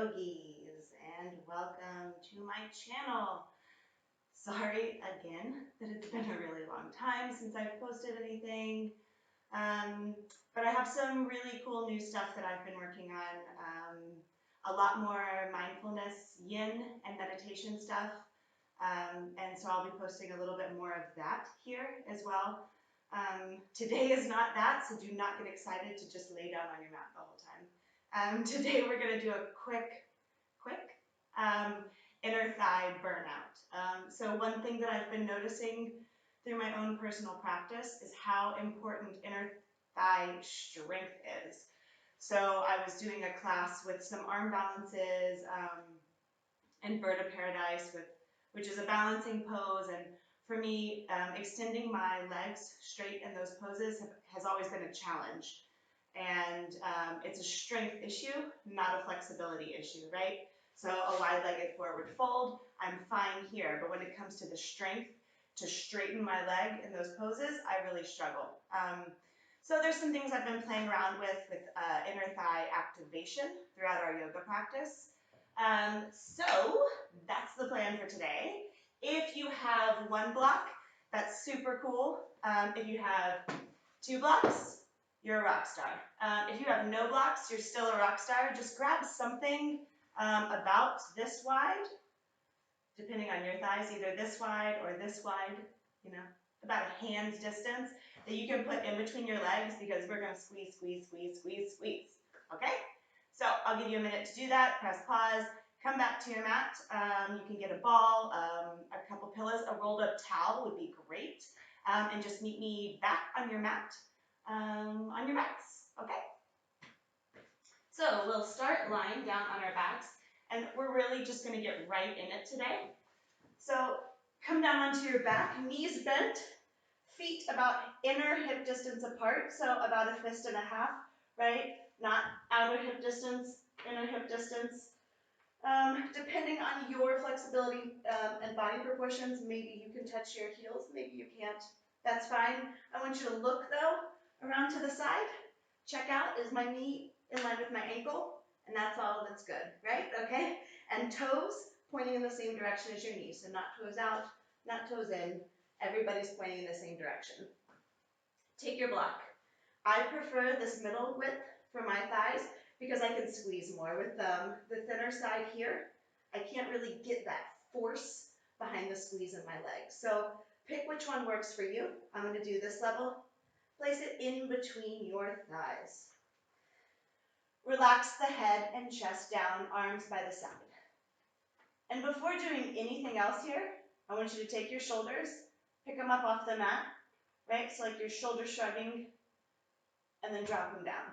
yogis, and welcome to my channel. Sorry again that it's been a really long time since I've posted anything, but I have some really cool new stuff that I've been working on. A lot more mindfulness, yin, and meditation stuff, and so I'll be posting a little bit more of that here as well. Today is not that, so do not get excited to just lay down on your mat the whole time. Today we're going to do a quick um, inner thigh burnout. So one thing that I've been noticing through my own personal practice is how important inner thigh strength is. So I was doing a class with some arm balances and Bird of Paradise, which is a balancing pose, and for me, extending my legs straight in those poses has always been a challenge. And it's a strength issue, not a flexibility issue, right? So a wide-legged forward fold, I'm fine here, but when it comes to the strength to straighten my leg in those poses, I really struggle. So there's some things I've been playing around with inner thigh activation throughout our yoga practice. So that's the plan for today. If you have one block, that's super cool. If you have 2 blocks, you're a rock star. If you have no blocks, you're still a rock star. Just grab something about this wide, depending on your thighs, either this wide or this wide, you know, about a hand's distance that you can put in between your legs because we're going to squeeze, squeeze, squeeze, squeeze, squeeze. Okay? So I'll give you a minute to do that. Press pause. Come back to your mat. You can get a ball, a couple pillows, a rolled up towel would be great. And just meet me back on your mat, on your backs. Okay? So we'll start lying down on our backs, and we're really just going to get right in it today. So come down onto your back, knees bent, feet about inner hip distance apart, so about a fist and a half, right? Not outer hip distance, inner hip distance. Depending on your flexibility and body proportions, maybe you can touch your heels, maybe you can't. That's fine. I want you to look, though, around to the side. Check out, is my knee in line with my ankle? And that's all that's good, right? Okay? And toes pointing in the same direction as your knees. So not toes out, not toes in. Everybody's pointing in the same direction. Take your block. I prefer this middle width for my thighs because I can squeeze more. With the thinner side here, I can't really get that force behind the squeeze in my legs. So pick which one works for you. I'm going to do this level. Place it in between your thighs. Relax the head and chest down, arms by the side. And before doing anything else here, I want you to take your shoulders, pick them up off the mat, right? So like your shoulder shrugging, and then drop them down.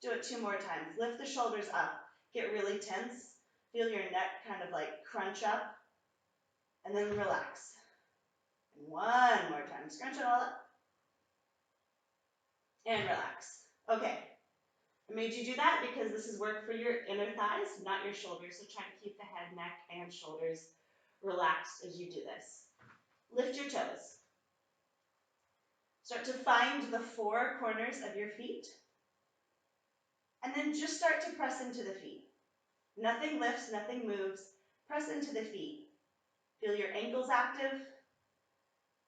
Do it 2 more times. Lift the shoulders up. Get really tense. Feel your neck kind of like crunch up. And then relax. And 1 more time. Scrunch it all up. And relax. Okay. I made you do that because this is work for your inner thighs, not your shoulders. So try to keep the head, neck, and shoulders relaxed as you do this. Lift your toes. Start to find the 4 corners of your feet. And then just start to press into the feet. Nothing lifts, nothing moves. Press into the feet. Feel your ankles active.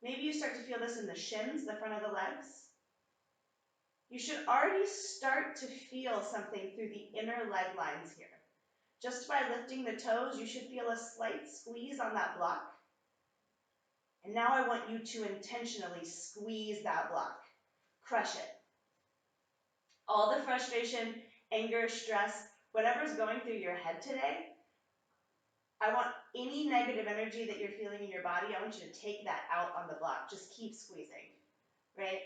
Maybe you start to feel this in the shins, the front of the legs. You should already start to feel something through the inner leg lines here. Just by lifting the toes, you should feel a slight squeeze on that block. And now I want you to intentionally squeeze that block. Crush it. All the frustration, anger, stress, whatever's going through your head today, I want any negative energy that you're feeling in your body, I want you to take that out on the block. Just keep squeezing, right?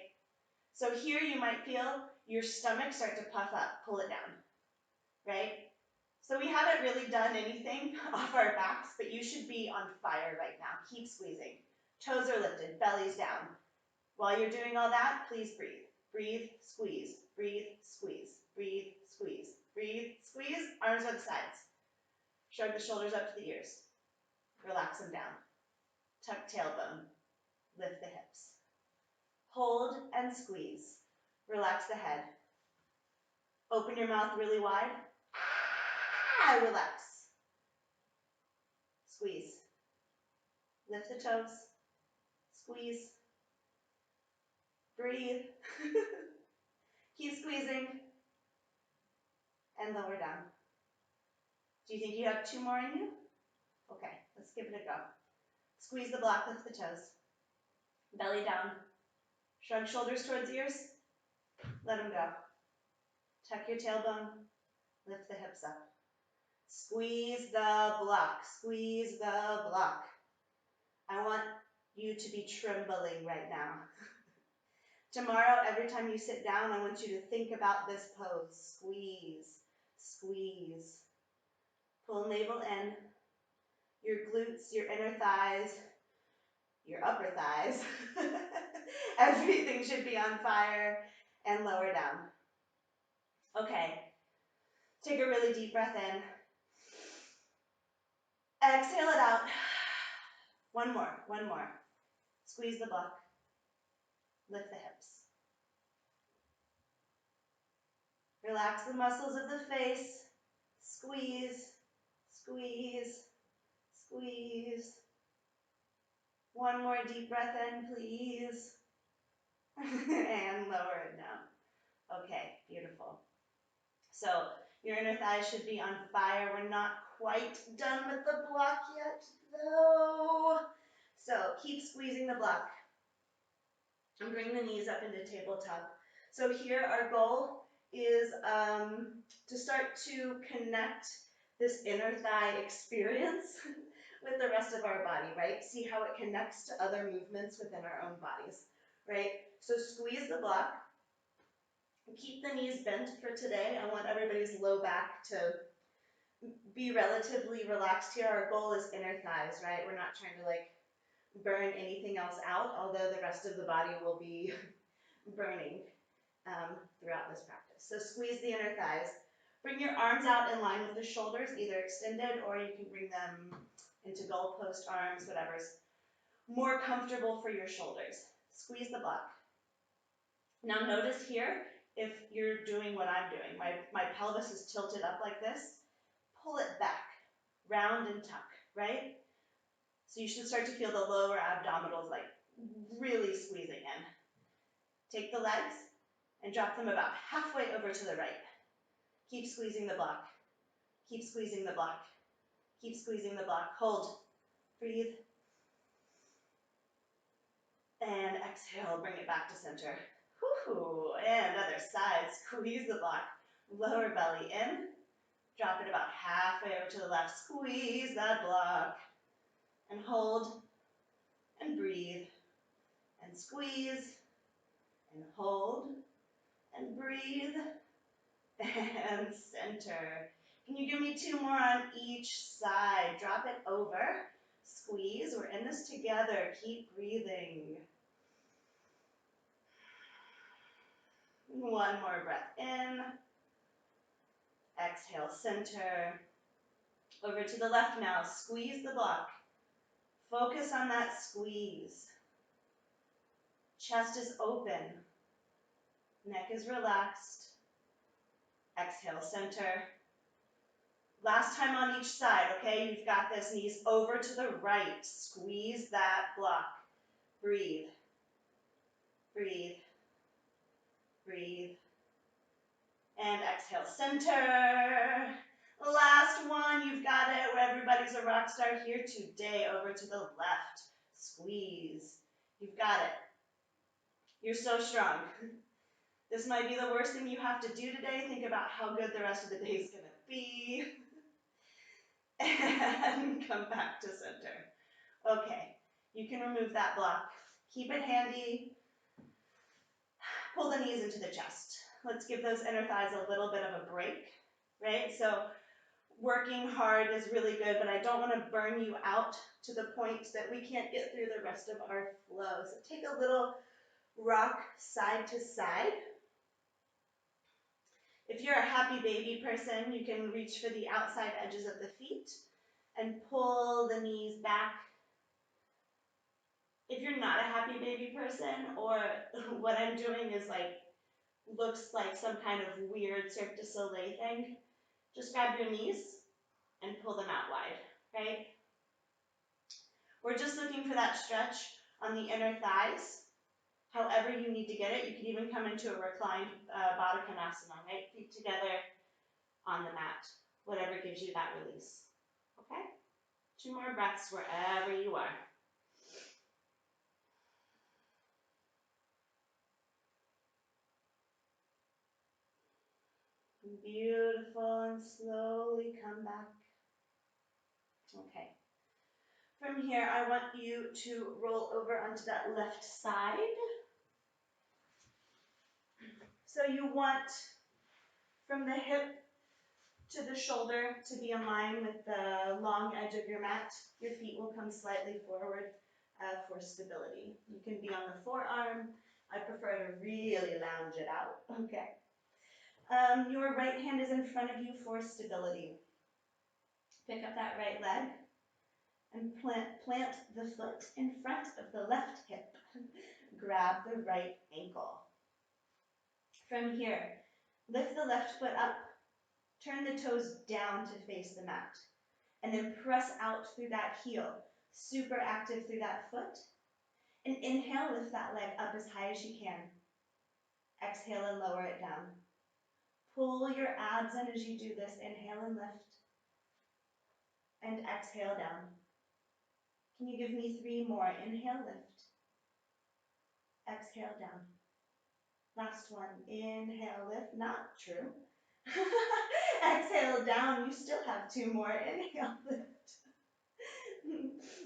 So here you might feel your stomach start to puff up, pull it down, right? So we haven't really done anything off our backs, but you should be on fire right now. Keep squeezing. Toes are lifted, belly's down. While you're doing all that, please breathe. Breathe, squeeze, breathe, squeeze, breathe, squeeze, breathe, squeeze, arms by the sides. Shrug the shoulders up to the ears. Relax them down. Tuck tailbone. Lift the hips. Hold and squeeze. Relax the head. Open your mouth really wide. Relax. Squeeze. Lift the toes. Squeeze. Breathe. Keep squeezing. And lower down. Do you think you have 2 more in you? Okay, let's give it a go. Squeeze the block, lift the toes. Belly down. Shrug shoulders towards ears. Let them go. Tuck your tailbone. Lift the hips up. Squeeze the block. Squeeze the block. I want you to be trembling right now. Tomorrow, every time you sit down, I want you to think about this pose. Squeeze, squeeze. Pull navel in. Your glutes, your inner thighs, your upper thighs. Everything should be on fire, and lower down. Okay. Take a really deep breath in. Exhale it out. One more, one more. Squeeze the block. Lift the hips. Relax the muscles of the face. Squeeze, squeeze, squeeze. One more deep breath in, please. And lower it down. Okay, beautiful. So your inner thighs should be on fire. We're not quite done with the block yet, though. So keep squeezing the block. And bring the knees up into tabletop. So here our goal is to start to connect this inner thigh experience with the rest of our body, right? See how it connects to other movements within our own bodies, right? So squeeze the block. Keep the knees bent for today. I want everybody's low back to be relatively relaxed here. Our goal is inner thighs, right? We're not trying to like burn anything else out, although the rest of the body will be burning throughout this practice. So squeeze the inner thighs. Bring your arms out in line with the shoulders, either extended or you can bring them into goalpost arms, whatever's more comfortable for your shoulders. Squeeze the block. Now notice here, if you're doing what I'm doing, my pelvis is tilted up like this, pull it back, round and tuck, right? So you should start to feel the lower abdominals like really squeezing in. Take the legs and drop them about halfway over to the right. Keep squeezing the block. Keep squeezing the block. Keep squeezing the block. Hold. Breathe. And exhale, bring it back to center. Whoo-hoo. And other side, squeeze the block. Lower belly in. Drop it about halfway over to the left. Squeeze that block. And hold. And breathe. And squeeze. And hold. And breathe. And center. Can you give me 2 more on each side? Drop it over. Squeeze. We're in this together. Keep breathing. One more breath in. Exhale, center. Over to the left now. Squeeze the block. Focus on that squeeze. Chest is open. Neck is relaxed. Exhale, center. Last time on each side, okay? You've got this. Knees over to the right. Squeeze that block. Breathe. Breathe. Breathe. And exhale, center. Last one, you've got it. Where everybody's a rock star here today. Over to the left. Squeeze. You've got it. You're so strong. This might be the worst thing you have to do today. Think about how good the rest of the day is going to be. And come back to center. Okay, you can remove that block. Keep it handy. Pull the knees into the chest. Let's give those inner thighs a little bit of a break, right? So working hard is really good, but I don't want to burn you out to the point that we can't get through the rest of our flow. So take a little rock side to side. If you're a happy baby person, you can reach for the outside edges of the feet and pull the knees back. If you're not a happy baby person, or what I'm doing is like, looks like some kind of weird Cirque du Soleil thing, just grab your knees and pull them out wide, right? We're just looking for that stretch on the inner thighs. However you need to get it, you can even come into a reclined Baddha Konasana, right? Feet together on the mat, whatever gives you that release, okay? 2 more breaths wherever you are. Beautiful, and slowly come back. Okay. From here, I want you to roll over onto that left side. So you want from the hip to the shoulder to be in line with the long edge of your mat. Your feet will come slightly forward for stability. You can be on the forearm. I prefer to really lounge it out. Okay. Your right hand is in front of you for stability. Pick up that right leg and plant the foot in front of the left hip. Grab the right ankle. From here, lift the left foot up, turn the toes down to face the mat, and then press out through that heel. Super active through that foot. And inhale, lift that leg up as high as you can. Exhale and lower it down. Pull your abs in as you do this. Inhale and lift. And exhale down. Can you give me 3 more? Inhale, lift. Exhale down. Last one. Inhale, lift. Not true. Exhale down. You still have 2 more. Inhale, lift.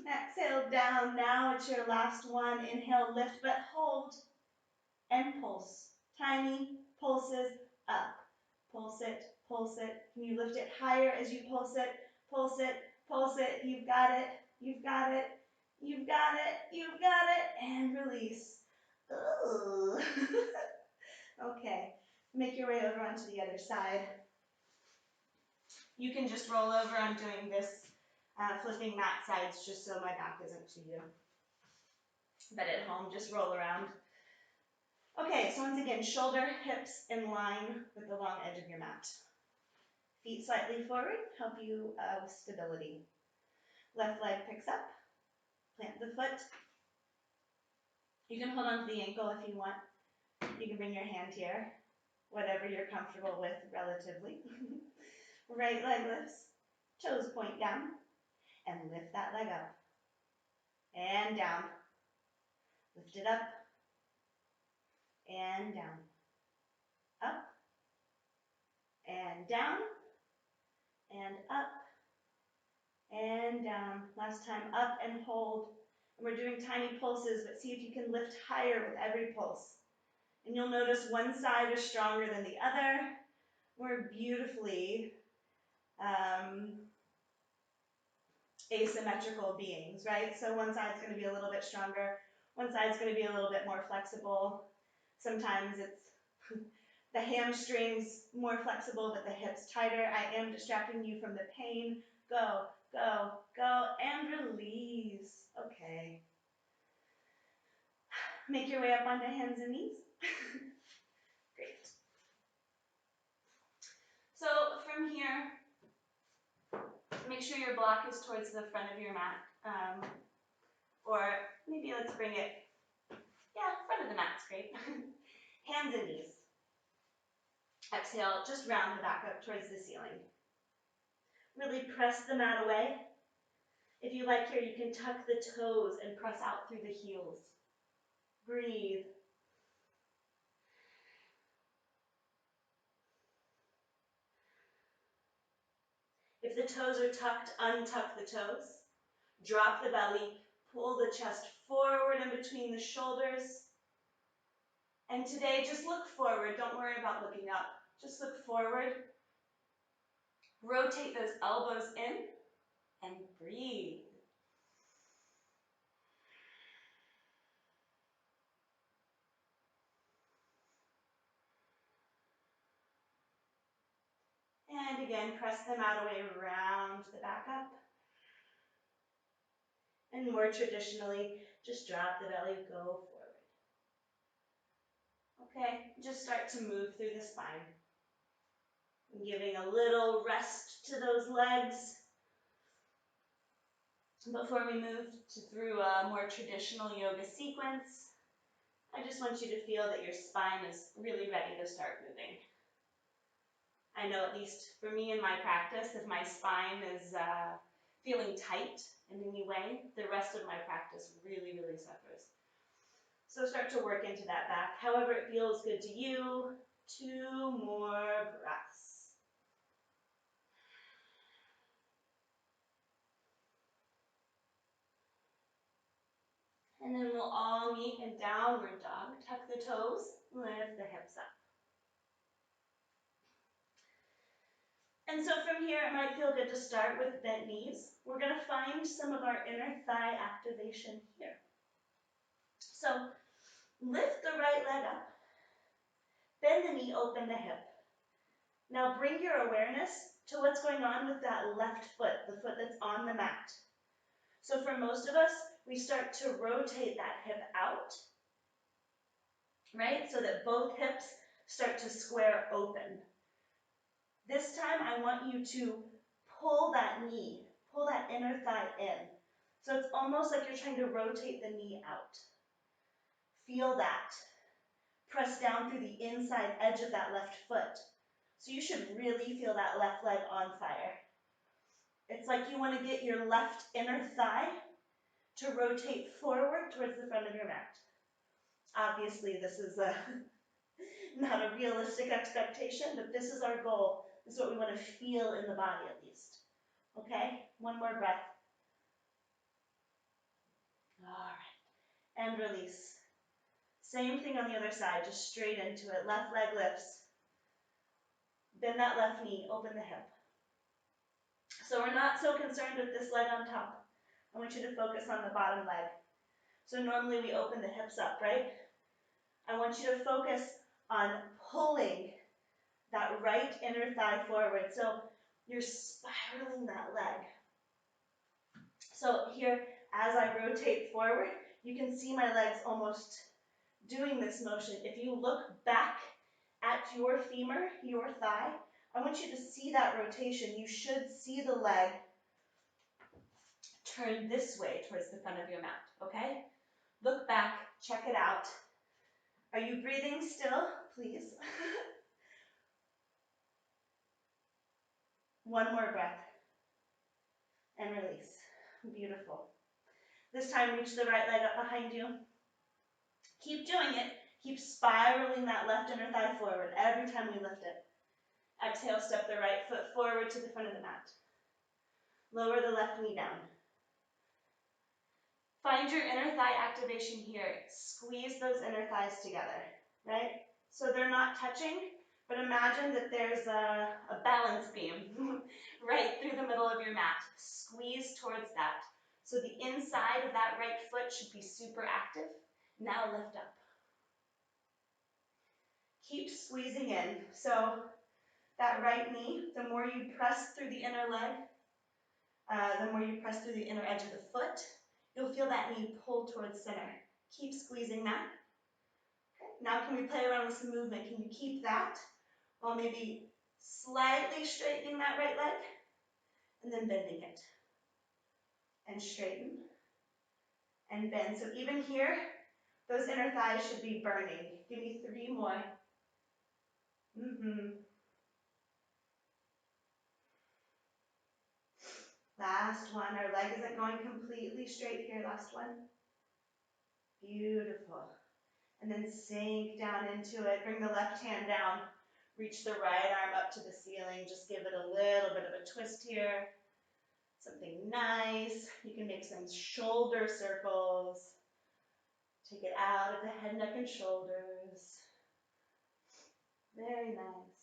Exhale down. Now it's your last one. Inhale, lift, but hold and pulse. Tiny pulses up. Pulse it, pulse it. Can you lift it higher as you pulse it? Pulse it, pulse it. You've got it. You've got it. You've got it. You've got it. And release. Ooh. Okay. Make your way over onto the other side. You can just roll over. I'm doing this flipping mat sides just so my back isn't to you. But at home, just roll around. Okay, so once again, shoulder, hips in line with the long edge of your mat. Feet slightly forward, help you with stability. Left leg picks up, plant the foot. You can hold on to the ankle if you want. You can bring your hand here, whatever you're comfortable with relatively. Right leg lifts, toes point down, and lift that leg up. And down. Lift it up. And down. Up. And down. And up. And down. Last time, up and hold. And we're doing tiny pulses, but see if you can lift higher with every pulse. And you'll notice one side is stronger than the other. We're beautifully asymmetrical beings, right? So one side's going to be a little bit stronger. One side's going to be a little bit more flexible. Sometimes it's the hamstrings more flexible, but the hips tighter. I am distracting you from the pain. Go, go, go, and release. Okay. Make your way up onto hands and knees. Great. So from here, make sure your block is towards the front of your mat. Or maybe let's bring it, front of the mat's great. Hands and knees. Exhale, just round the back up towards the ceiling. Really press the mat away. If you like here, you can tuck the toes and press out through the heels. Breathe. If the toes are tucked, untuck the toes. Drop the belly, pull the chest forward in between the shoulders. And today, just look forward. Don't worry about looking up. Just look forward. Rotate those elbows in and breathe. And again, press the mat away, round the back up. And more traditionally, just drop the belly, go forward. Okay, just start to move through the spine. Giving a little rest to those legs. Before we move through a more traditional yoga sequence, I just want you to feel that your spine is really ready to start moving. I know, at least for me in my practice, if my spine is feeling tight in any way, the rest of my practice really, really suffers. So start to work into that back. However it feels good to you. 2 more breaths. And then we'll all meet in downward dog. Tuck the toes, lift the hips up. And so from here, it might feel good to start with bent knees. We're going to find some of our inner thigh activation here. So lift the right leg up, bend the knee, open the hip. Now bring your awareness to what's going on with that left foot, the foot that's on the mat. So for most of us, we start to rotate that hip out, right? So that both hips start to square open. This time I want you to pull that knee, pull that inner thigh in. So it's almost like you're trying to rotate the knee out. Feel that. Press down through the inside edge of that left foot. So you should really feel that left leg on fire. It's like you want to get your left inner thigh to rotate forward towards the front of your mat. Obviously, this is not a realistic expectation, but this is our goal. This is what we want to feel in the body at least. Okay, 1 more breath. All right, and release. Same thing on the other side, just straight into it. Left leg lifts. Bend that left knee, open the hip. So we're not so concerned with this leg on top. I want you to focus on the bottom leg. So normally we open the hips up, right? I want you to focus on pulling that right inner thigh forward. So you're spiraling that leg. So here, as I rotate forward, you can see my legs almost doing this motion. If you look back at your femur, your thigh, I want you to see that rotation. You should see the leg turn this way towards the front of your mat, okay? Look back, check it out. Are you breathing still, please? 1 more breath. And release. Beautiful. This time, reach the right leg up behind you. Keep doing it. Keep spiraling that left inner thigh forward every time we lift it. Exhale, step the right foot forward to the front of the mat. Lower the left knee down. Find your inner thigh activation here. Squeeze those inner thighs together, right? So they're not touching, but imagine that there's a balance beam right through the middle of your mat. Squeeze towards that. So the inside of that right foot should be super active. Now lift up. Keep squeezing in. So that right knee, the more you press through the inner leg, the more you press through the inner edge of the foot, you'll feel that knee pull towards center. Keep squeezing that. Okay. Now can we play around with some movement? Can you keep that while maybe slightly straightening that right leg and then bending it? And straighten and bend. So even here, those inner thighs should be burning. Give me 3 more. Last one. Our leg isn't going completely straight here. Last one. Beautiful. And then sink down into it. Bring the left hand down. Reach the right arm up to the ceiling. Just give it a little bit of a twist here. Something nice. You can make some shoulder circles. Take it out of the head, neck, and shoulders. Very nice.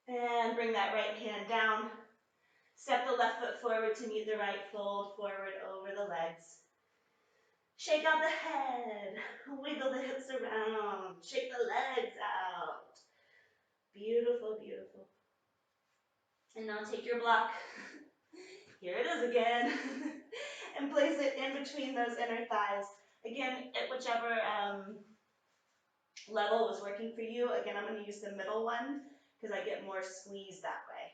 And bring that right hand down. Step the left foot forward to meet the right, fold forward over the legs. Shake out the head, wiggle the hips around, shake the legs out. Beautiful, beautiful. And now take your block, here it is again, and place it in between those inner thighs. Again, at whichever level was working for you. Again, I'm going to use the middle one because I get more squeeze that way.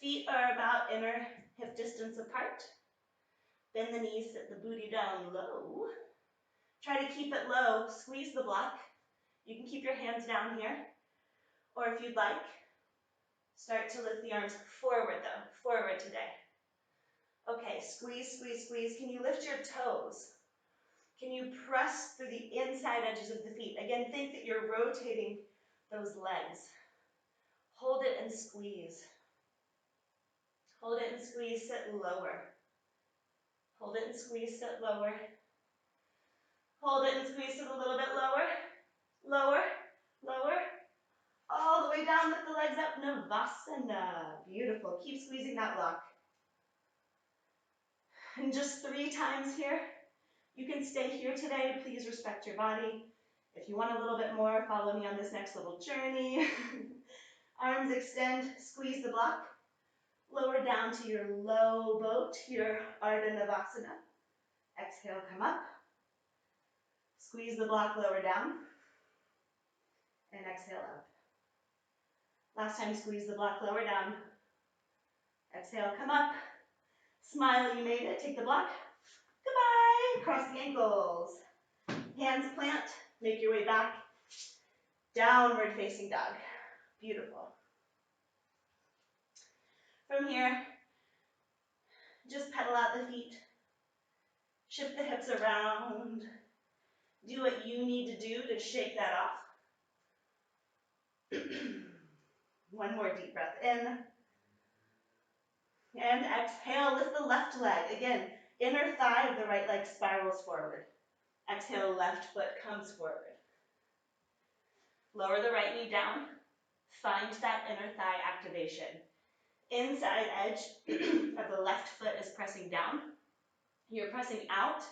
Feet are about inner hip distance apart. Bend the knees, sit the booty down low. Try to keep it low, squeeze the block. You can keep your hands down here, or if you'd like, start to lift the arms forward though, forward today. Okay, squeeze, squeeze, squeeze. Can you lift your toes? Can you press through the inside edges of the feet? Again, think that you're rotating those legs. Hold it and squeeze. Hold it and squeeze, sit lower. Hold it and squeeze, sit lower. Hold it and squeeze, sit a little bit lower. Lower, lower. All the way down, lift the legs up, Navasana. Beautiful, keep squeezing that block. And just 3 times here. You can stay here today, please respect your body. If you want a little bit more, follow me on this next little journey. Arms extend, squeeze the block. Lower down to your low boat, your Ardha Navasana. Exhale, come up. Squeeze the block, lower down. And exhale up. Last time, squeeze the block, lower down. Exhale, come up. Smile, you made it. Take the block. Goodbye. Cross the ankles. Hands plant. Make your way back. Downward facing dog. Beautiful. From here, just pedal out the feet. Shift the hips around. Do what you need to do to shake that off. One more deep breath in. And exhale, lift the left leg. Again, inner thigh of the right leg spirals forward. Exhale, left foot comes forward. Lower the right knee down. Find that inner thigh activation. Inside edge of the left foot is pressing down. You're pressing out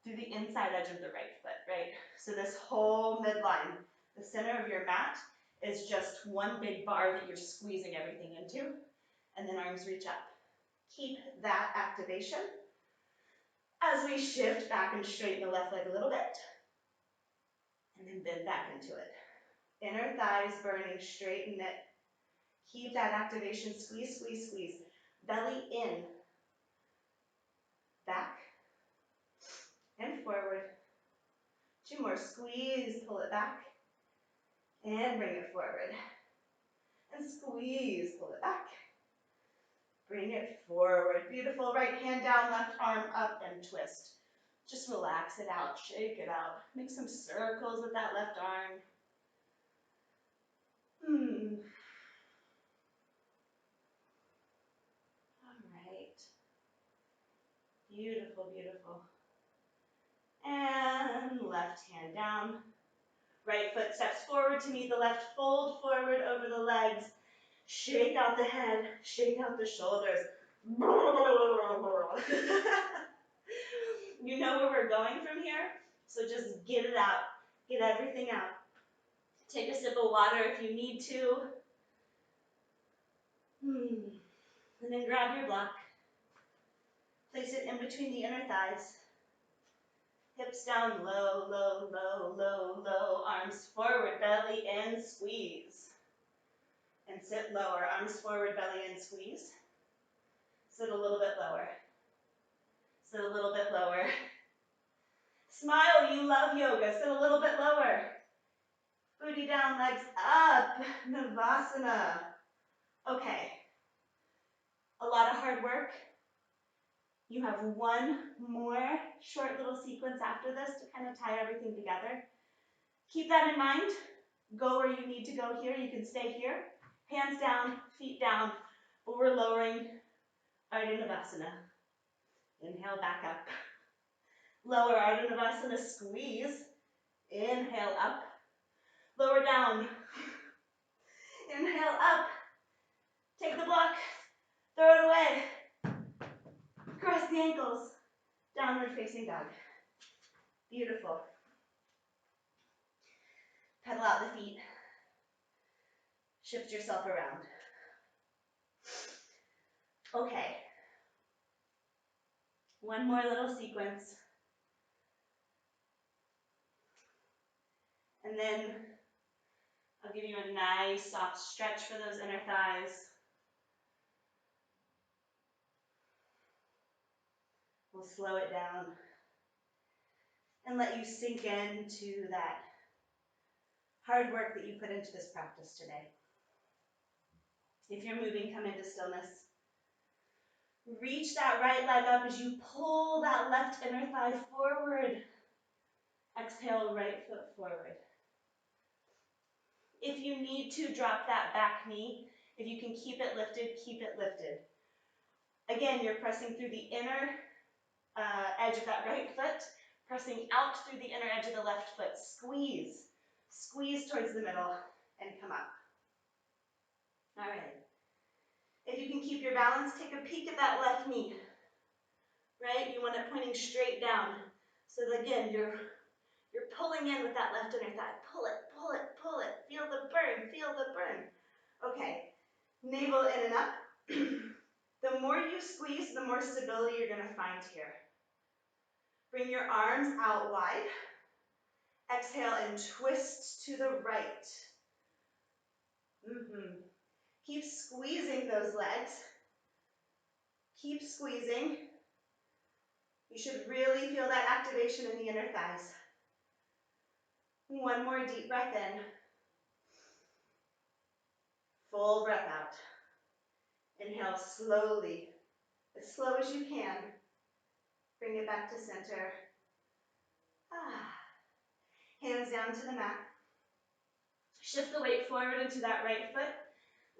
through the inside edge of the right foot, right? So this whole midline, the center of your mat, is just one big bar that you're squeezing everything into, and then arms reach up. Keep that activation as we shift back and straighten the left leg a little bit, and then bend back into it. Inner thighs burning, straighten it. Keep that activation, squeeze, squeeze, squeeze. Belly in, back, and forward. 2 more, squeeze, pull it back, and bring it forward. And squeeze, pull it back. Bring it forward. Beautiful. Right hand down, left arm up, and twist. Just relax it out, shake it out. Make some circles with that left arm. All right. Beautiful, beautiful. And left hand down. Right foot steps forward to meet the left, fold forward over the legs. Shake out the head, shake out the shoulders. You know where we're going from here, so just get it out. Get everything out. Take a sip of water if you need to. And then grab your block. Place it in between the inner thighs. Hips down, low, low, low, low, low. Arms forward, belly in, squeeze. And sit lower. Arms forward, belly in, squeeze. Sit a little bit lower. Sit a little bit lower. Smile, you love yoga. Sit a little bit lower. Booty down, legs up. Navasana. Okay. A lot of hard work. You have one more short little sequence after this to kind of tie everything together. Keep that in mind. Go where you need to go here. You can stay here. Hands down, feet down, but we're lowering Ardha Navasana. Inhale, back up. Lower Ardha Navasana, squeeze. Inhale, up. Lower down. Inhale, up. Take the block. Throw it away. Cross the ankles. Downward facing dog. Beautiful. Pedal out the feet. Shift yourself around. Okay. One more little sequence. And then I'll give you a nice soft stretch for those inner thighs. We'll slow it down and let you sink into that hard work that you put into this practice today. If you're moving, come into stillness. Reach that right leg up as you pull that left inner thigh forward. Exhale, right foot forward. If you need to, drop that back knee. If you can keep it lifted, keep it lifted. Again, you're pressing through the inner edge of that right foot, pressing out through the inner edge of the left foot. Squeeze. Squeeze towards the middle and come up. All right. If you can keep your balance, take a peek at that left knee. Right? You want it pointing straight down. So that again, you're pulling in with that left inner thigh. Pull it, pull it, pull it. Feel the burn, feel the burn. Okay. Navel in and up. The more you squeeze, the more stability you're going to find here. Bring your arms out wide. Exhale and twist to the right. Keep squeezing those legs. Keep squeezing. You should really feel that activation in the inner thighs. One more deep breath in. Full breath out. Inhale slowly, as slow as you can. Bring it back to center. Hands down to the mat. Shift the weight forward into that right foot.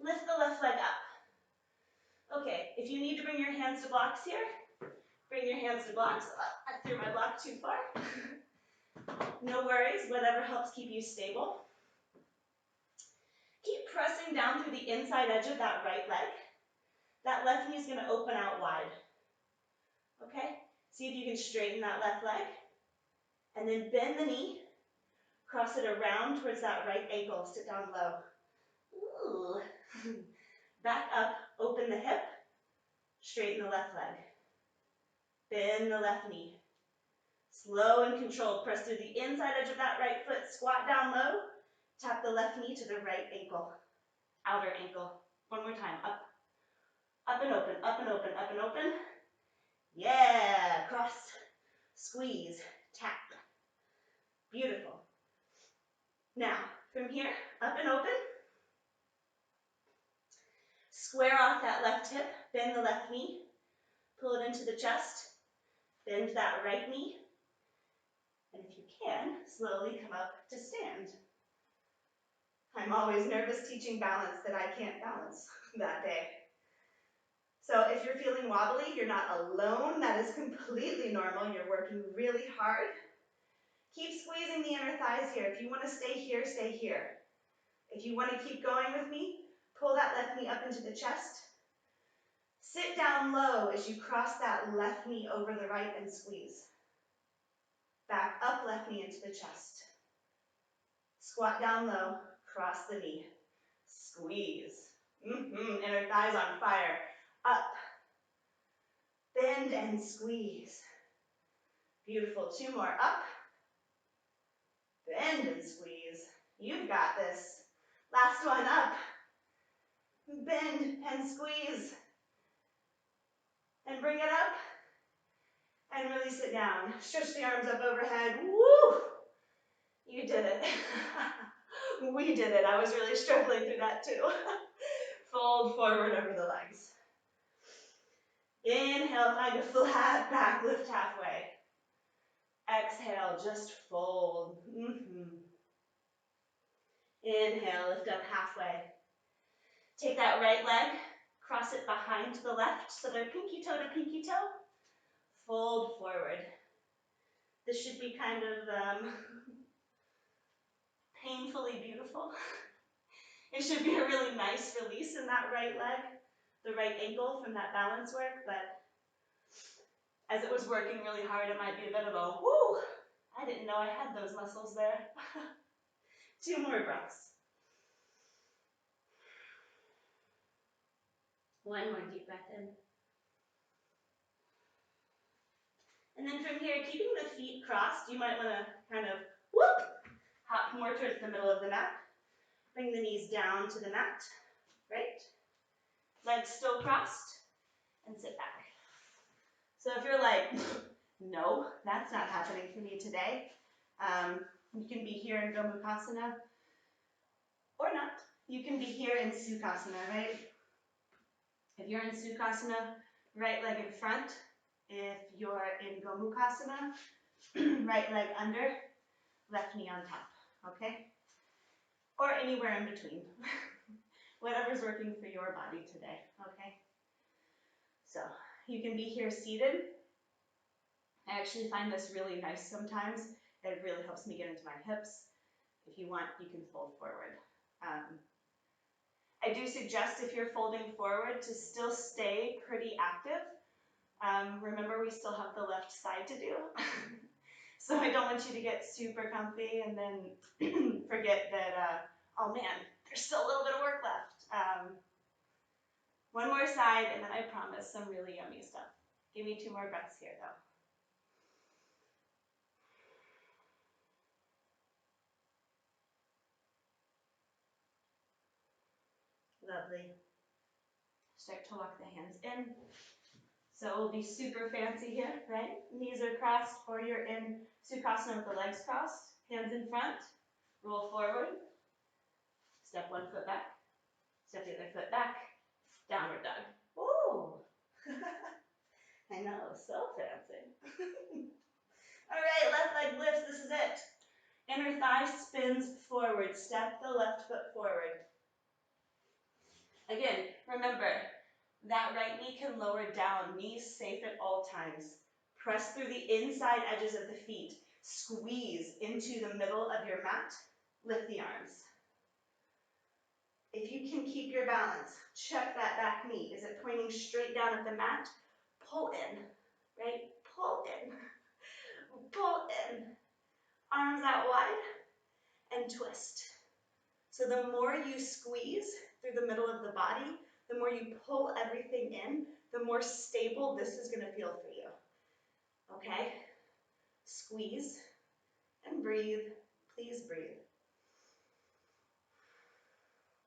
Lift the left leg up. Okay, if you need to bring your hands to blocks here, bring your hands to blocks. I threw my block too far. No worries, whatever helps keep you stable. Keep pressing down through the inside edge of that right leg. That left knee is going to open out wide. Okay? See if you can straighten that left leg. And then bend the knee. Cross it around towards that right ankle. Sit down low. Ooh. Back up, open the hip. Straighten the left leg. Bend the left knee. Slow and controlled. Press through the inside edge of that right foot. Squat down low. Tap the left knee to the right ankle. Outer ankle. One more time. Up. Up and open. Up and open. Up and open. Yeah. Cross. Squeeze. Tap. Beautiful. Now, from here, up and open. Square off that left hip. Bend the left knee. Pull it into the chest. Bend that right knee. And if you can, slowly come up to stand. I'm always nervous teaching balance that I can't balance that day. So if you're feeling wobbly, you're not alone. That is completely normal. You're working really hard. Keep squeezing the inner thighs here. If you want to stay here, stay here. If you want to keep going with me, pull that left knee up into the chest. Sit down low as you cross that left knee over the right and squeeze. Back up, left knee into the chest. Squat down low, cross the knee. Squeeze. Inner thighs on fire. Up. Bend and squeeze. Beautiful. Two more. Up. Bend and squeeze. You've got this. Last one. Up. Bend and squeeze. And bring it up. And release it down. Stretch the arms up overhead. Woo! You did it. We did it. I was really struggling through that too. Fold forward over the legs. Inhale, find a flat back, lift halfway. Exhale, just fold. Inhale, lift up halfway. Take that right leg, cross it behind the left, so they're pinky toe to pinky toe. Fold forward. This should be kind of painfully beautiful. It should be a really nice release in that right leg, the right ankle from that balance work, but as it was working really hard, it might be a bit of a, whoo, I didn't know I had those muscles there. 2 more breaths. 1 more deep breath in. And then from here, keeping the feet crossed, you might want to kind of, whoop, hop more towards the middle of the mat. Bring the knees down to the mat, right? Legs still crossed, and sit back. So if you're like, no, that's not happening for me today, you can be here in Gomukhasana or not. You can be here in Sukhasana, right? If you're in Sukhasana, right leg in front. If you're in Gomukhasana, right leg under, left knee on top, okay? Or anywhere in between. Whatever's working for your body today, okay? So you can be here seated. I actually find this really nice sometimes. It really helps me get into my hips. If you want, you can fold forward. I do suggest if you're folding forward to still stay pretty active. Remember, we still have the left side to do. So I don't want you to get super comfy and then forget that, oh man, there's still a little bit of work left. One more side, and then I promise some really yummy stuff. Give me 2 more breaths here, though. Lovely. Start to walk the hands in. So we'll be super fancy here, right? Knees are crossed, or you're in Sukhasana with the legs crossed. Hands in front. Roll forward. Step 1 foot back. Step the other foot back. Downward dog. Ooh. I know, so fancy. All right, left leg lifts. This is it. Inner thigh spins forward. Step the left foot forward. Again, remember, that right knee can lower down, knees safe at all times. Press through the inside edges of the feet. Squeeze into the middle of your mat. Lift the arms. If you can keep your balance, check that back knee. Is it pointing straight down at the mat? Pull in, right? Pull in. Pull in. Arms out wide and twist. So the more you squeeze through the middle of the body, the more you pull everything in, the more stable this is going to feel for you. Okay? Squeeze and breathe. Please breathe.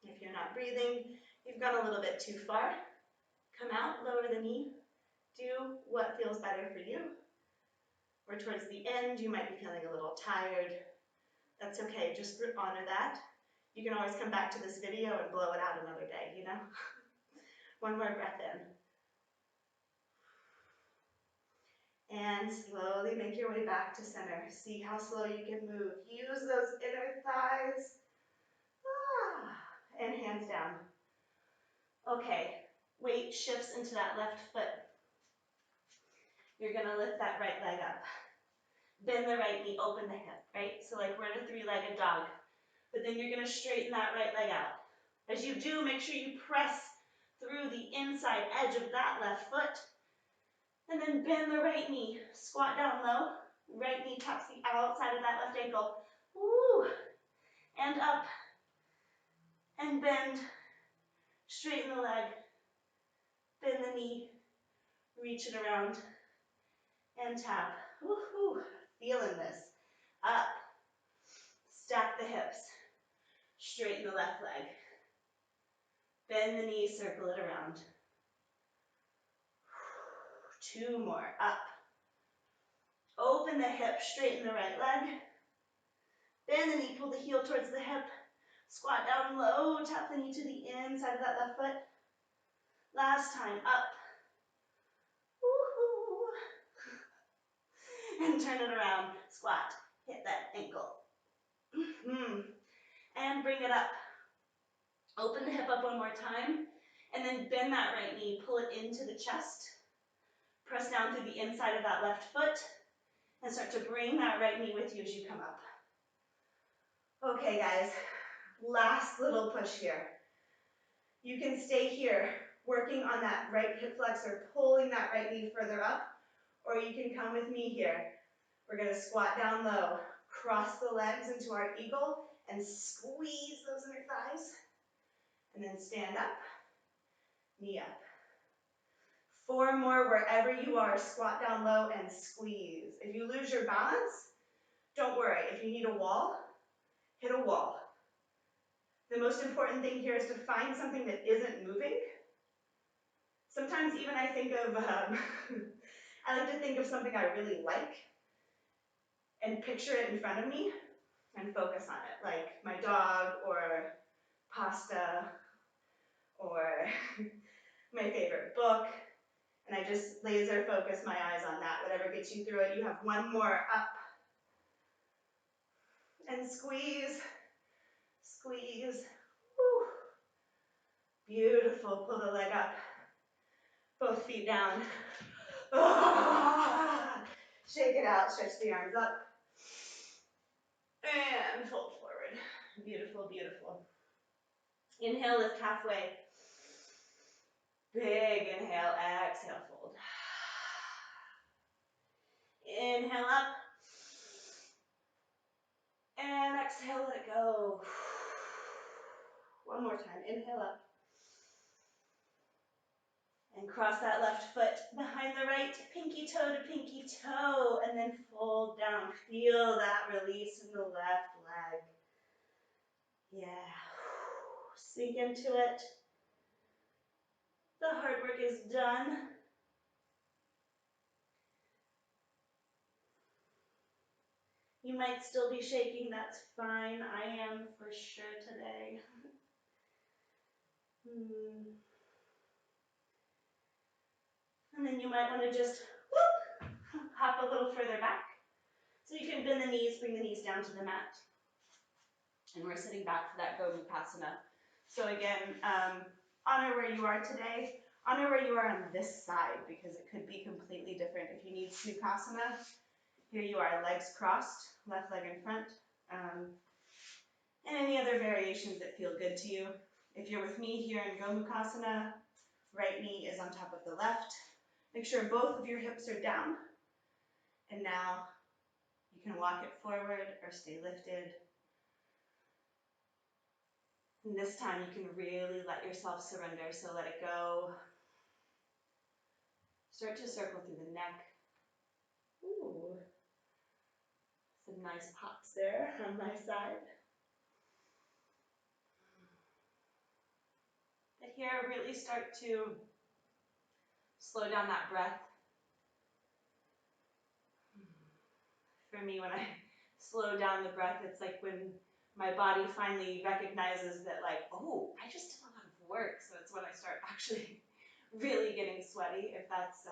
If you're not breathing, you've gone a little bit too far. Come out, lower the knee. Do what feels better for you. Or towards the end, you might be feeling a little tired. That's okay, just honor that. You can always come back to this video and blow it out another day, you know? One more breath in. And slowly make your way back to center. See how slow you can move. Use those inner thighs. And hands down. Okay, weight shifts into that left foot. You're gonna lift that right leg up. Bend the right knee, open the hip, right? So like we're in a 3-legged dog. But then you're gonna straighten that right leg out. As you do, make sure you press through the inside edge of that left foot. And then bend the right knee. Squat down low. Right knee taps the outside of that left ankle. Woo! And up. And bend. Straighten the leg. Bend the knee. Reach it around. And tap. Woohoo! Feeling this. Up. Stack the hips. Straighten the left leg. Bend the knee, circle it around. 2 more. Up. Open the hip, straighten the right leg. Bend the knee, pull the heel towards the hip. Squat down low, tap the knee to the inside of that left foot. Last time, up. Woohoo. And turn it around. Squat. Hit that ankle. And bring it up. Open the hip up one more time. And then bend that right knee, pull it into the chest. Press down through the inside of that left foot. And start to bring that right knee with you as you come up. Okay, guys. Last little push here. You can stay here, working on that right hip flexor, pulling that right knee further up, or you can come with me here. We're gonna squat down low, cross the legs into our eagle, and squeeze those inner thighs. And then stand up, knee up. 4 more wherever you are, squat down low and squeeze. If you lose your balance, don't worry. If you need a wall, hit a wall. The most important thing here is to find something that isn't moving. Sometimes even I think of I like to think of something I really like and picture it in front of me and focus on it, like my dog or pasta or my favorite book, and I just laser focus my eyes on that. Whatever gets you through it. You have one more up. And squeeze, squeeze. Woo. Beautiful. Pull the leg up. Both feet down. Ah. Shake it out. Stretch the arms up. And fold forward. Beautiful, beautiful. Inhale, lift halfway. Big inhale, exhale, fold. Inhale up. And exhale, let it go. One more time. Inhale up. And cross that left foot behind the right, pinky toe to pinky toe, and then fold down. Feel that release in the left leg. Yeah. Sink into it. The hard work is done. You might still be shaking, that's fine. I am for sure today. And then you might want to just whoop, hop a little further back. So you can bend the knees, bring the knees down to the mat. And we're sitting back for that Gomukhasana. So again, honor where you are today. Honor where you are on this side because it could be completely different. If you need Sukhasana, here you are, legs crossed, left leg in front. And any other variations that feel good to you. If you're with me here in Gomukhasana, right knee is on top of the left. Make sure both of your hips are down. And now you can walk it forward or stay lifted. And this time you can really let yourself surrender, so let it go. Start to circle through the neck. Ooh, some nice pops there on my side. But here, really start to slow down that breath. For me, when I slow down the breath, it's like when my body finally recognizes that, like, oh, I just did a lot of work. So it's when I start actually really getting sweaty. If that's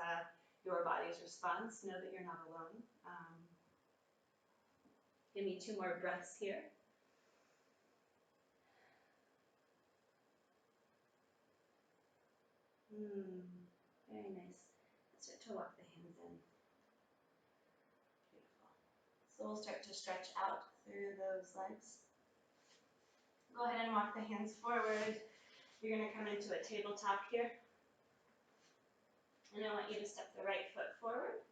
your body's response, know that you're not alone. Give me 2 more breaths here. Very nice. Start to walk the hands in. Beautiful. So we'll start to stretch out through those legs. Go ahead and walk the hands forward. You're going to come into a tabletop here. And I want you to step the right foot forward.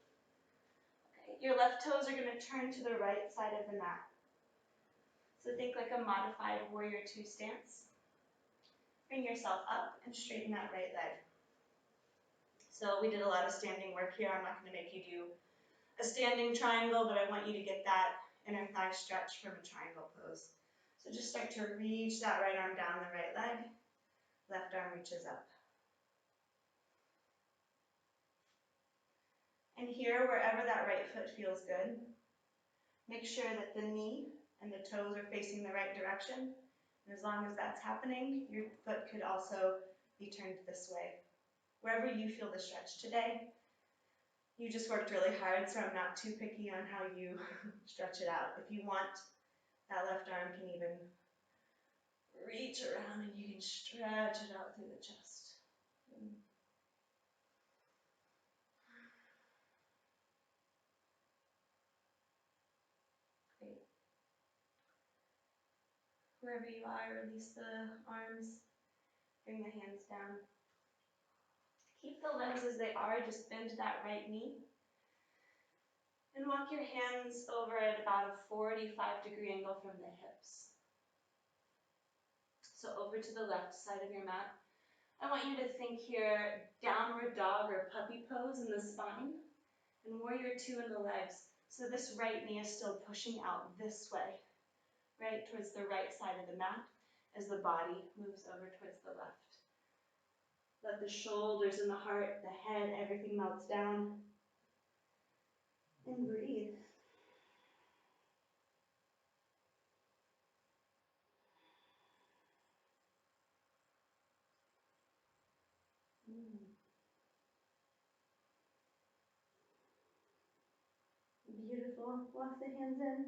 Okay. Your left toes are going to turn to the right side of the mat. So think like a modified warrior 2 stance. Bring yourself up and straighten that right leg. So we did a lot of standing work here. I'm not going to make you do a standing triangle, but I want you to get that inner thigh stretch from a triangle pose. So just start to reach that right arm down the right leg. Left arm reaches up. And here, wherever that right foot feels good, make sure that the knee and the toes are facing the right direction. And as long as that's happening, your foot could also be turned this way. Wherever you feel the stretch today, you just worked really hard, so I'm not too picky on how you stretch it out. If you want, that left arm can even reach around and you can stretch it out through the chest. Great. Wherever you are, release the arms, bring the hands down. Keep the legs as they are, just bend that right knee. And walk your hands over at about a 45-degree angle from the hips. So over to the left side of your mat. I want you to think here, downward dog or puppy pose in the spine, and warrior 2 in the legs. So this right knee is still pushing out this way, right towards the right side of the mat as the body moves over towards the left. Let the shoulders and the heart, the head, everything melts down. And breathe. Beautiful. Walk the hands in.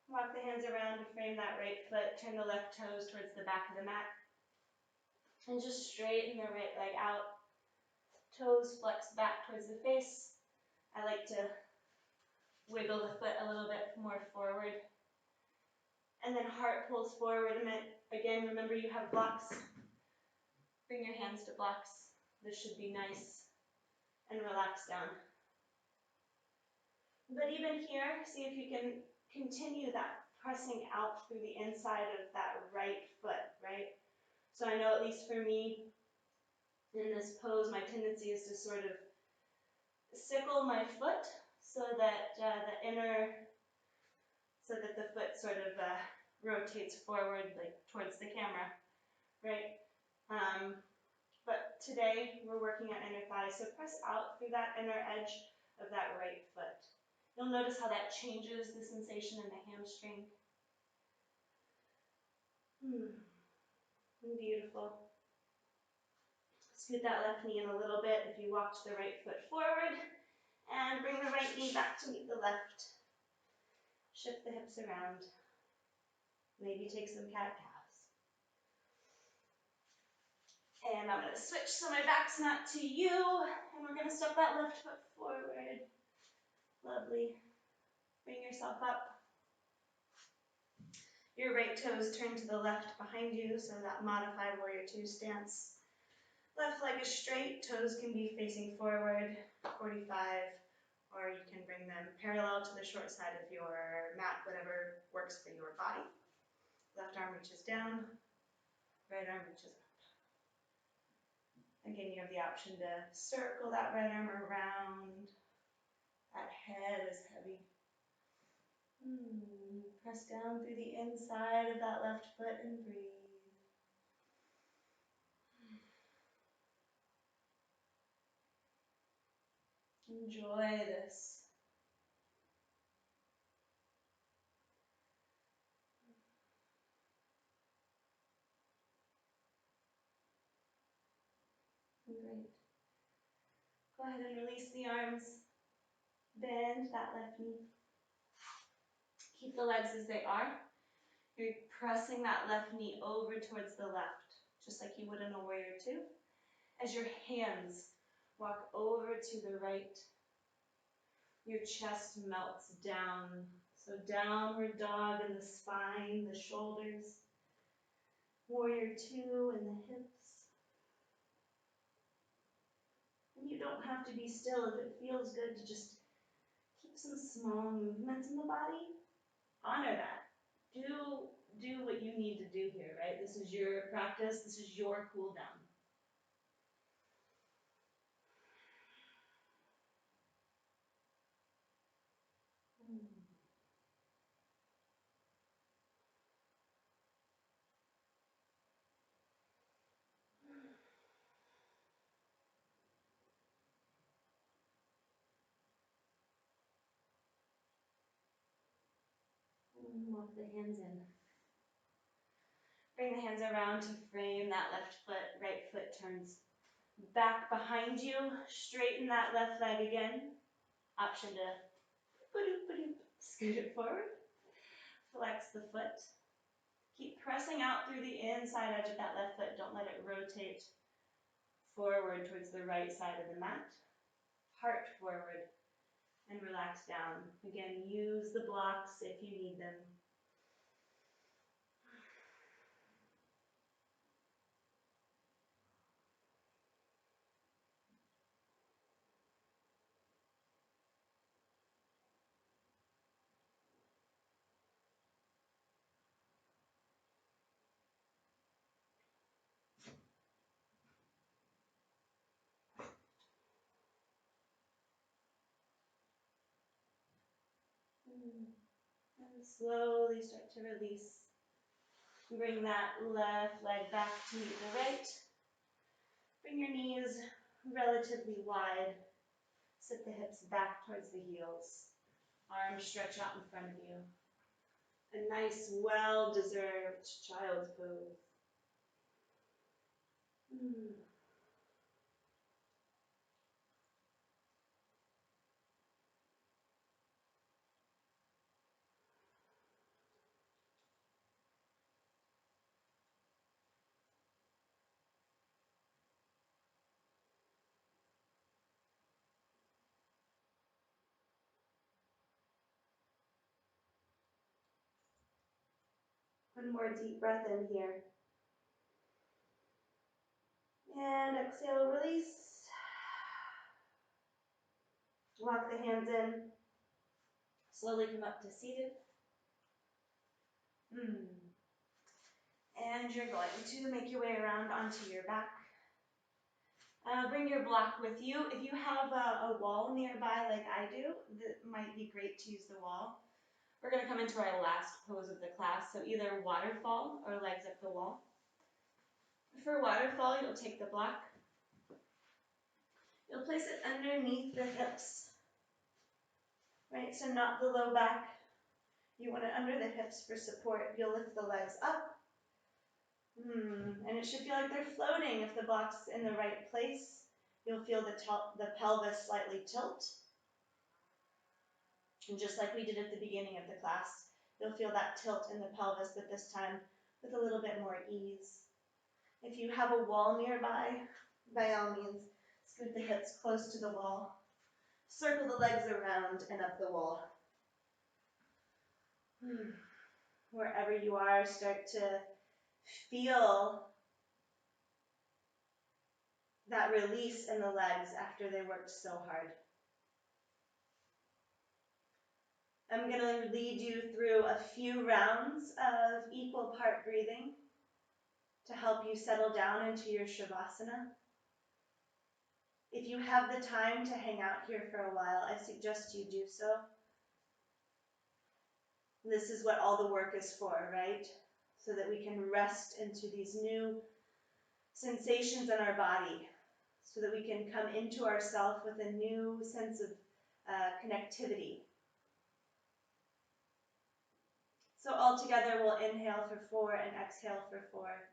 Walk the hands around to frame that right foot. Turn the left toes towards the back of the mat. And just straighten the right leg out. Toes flex back towards the face. I like to wiggle the foot a little bit more forward. And then heart pulls forward a bit. Again, remember you have blocks. Bring your hands to blocks. This should be nice and relax down. But even here, see if you can continue that pressing out through the inside of that right foot, right? So I know, at least for me, in this pose, my tendency is to sort of sickle my foot so that the foot sort of rotates forward, like towards the camera, right? But today we're working on inner thigh, so press out through that inner edge of that right foot. You'll notice how that changes the sensation in the hamstring. Beautiful. Scoot that left knee in a little bit if you walked the right foot forward, and bring the right knee back to meet the left. Shift the hips around. Maybe take some cat-cows. And I'm going to switch so my back's not to you, and we're going to step that left foot forward. Lovely. Bring yourself up. Your right toes turn to the left behind you, so that modified warrior two stance. Left leg is straight, toes can be facing forward, 45, or you can bring them parallel to the short side of your mat, whatever works for your body. Left arm reaches down, right arm reaches up. Again, you have the option to circle that right arm around. That head is heavy. Press down through the inside of that left foot and breathe. Enjoy this. Great. Go ahead and release the arms. Bend that left knee. Keep the legs as they are. You're pressing that left knee over towards the left, just like you would in a warrior two. As your hands walk over to the right, your chest melts down. So downward dog in the spine, the shoulders. Warrior two in the hips. And you don't have to be still if it feels good to just keep some small movements in the body. Honor that. Do what you need to do here, right? This is your practice. This is your cool down. Walk the hands in. Bring the hands around to frame that left foot. Right foot turns back behind you. Straighten that left leg again. Option to scoot it forward. Flex the foot. Keep pressing out through the inside edge of that left foot. Don't let it rotate forward towards the right side of the mat. Heart forward and relax down. Again, use the blocks if you need them. And slowly start to release. Bring that left leg back to meet the right. Bring your knees relatively wide. Sit the hips back towards the heels. Arms stretch out in front of you. A nice, well-deserved child's pose. One more deep breath in here. And exhale, release. Walk the hands in. Slowly come up to seated. And you're going to make your way around onto your back. Bring your block with you. If you have a wall nearby like I do, that might be great to use the wall. We're going to come into our last pose of the class, so either waterfall or legs up the wall. For waterfall, you'll take the block. You'll place it underneath the hips, right? So not the low back. You want it under the hips for support. You'll lift the legs up. And it should feel like they're floating if the block's in the right place. You'll feel the pelvis slightly tilt. And just like we did at the beginning of the class, you'll feel that tilt in the pelvis, but this time with a little bit more ease. If you have a wall nearby, by all means, scoot the hips close to the wall. Circle the legs around and up the wall. Wherever you are, start to feel that release in the legs after they worked so hard. I'm going to lead you through a few rounds of equal part breathing to help you settle down into your Shavasana. If you have the time to hang out here for a while, I suggest you do so. This is what all the work is for, right? So that we can rest into these new sensations in our body, so that we can come into ourself with a new sense of connectivity. So all together we'll inhale for 4 and exhale for 4.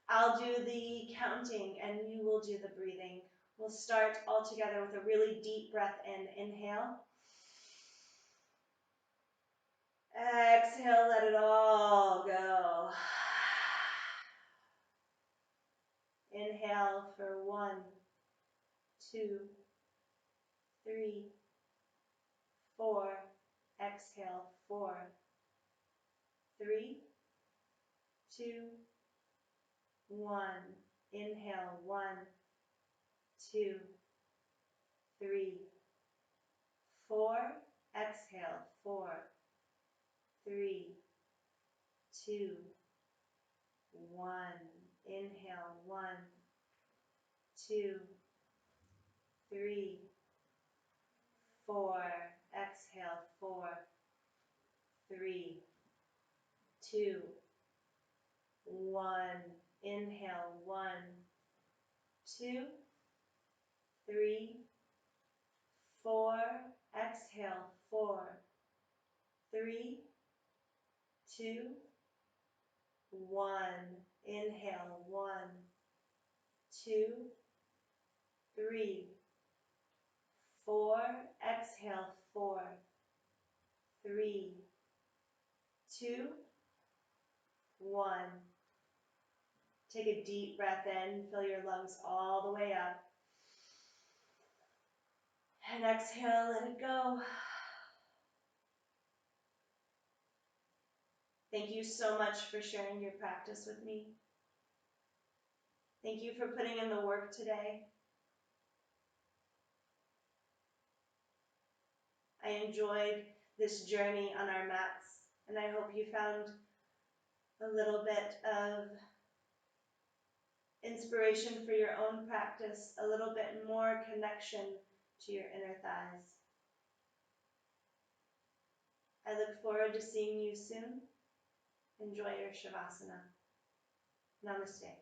I'll do the counting and you will do the breathing. We'll start all together with a really deep breath in. Inhale. Exhale, let it all go. Inhale for 1, 2, 3, 4. Exhale, 4, 3, 2, 1. Inhale, 1, 2, 3, 4. Exhale, 4, 3, 2, 1. Inhale, 1, 2, 3, 4. Exhale, 4, 3, 2, 1. Inhale, 1, 2, 3, 4. Exhale, 4, 3, 2, 1. Inhale, 1, 2, 3, 4. Exhale, 4, 3, 2, 1. Take a deep breath in, fill your lungs all the way up. And exhale, let it go. Thank you so much for sharing your practice with me. Thank you for putting in the work today. I enjoyed this journey on our mats, and I hope you found a little bit of inspiration for your own practice, a little bit more connection to your inner thighs. I look forward to seeing you soon. Enjoy your Shavasana. Namaste.